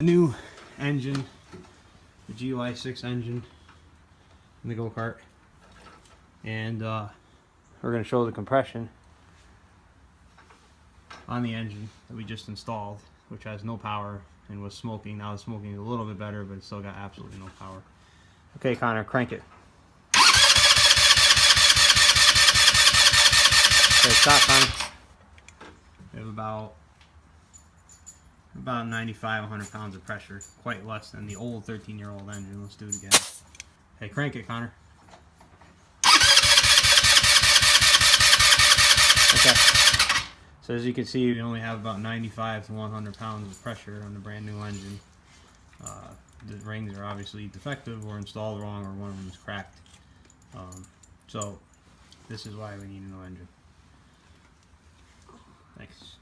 New engine, the Gy6 engine in the go-kart, and we're going to show the compression on the engine that we just installed, which has no power and was smoking. Now it's smoking a little bit better, but it's still got absolutely no power. Okay, Connor, crank it. Okay, stop, Connor. We have about 95, 100 pounds of pressure, quite less than the old 13-year-old engine. Let's do it again. Hey, crank it, Connor. Okay. So as you can see, we only have about 95 to 100 pounds of pressure on the brand new engine. The rings are obviously defective or installed wrong, or one of them is cracked. So this is why we need a new engine. Thanks.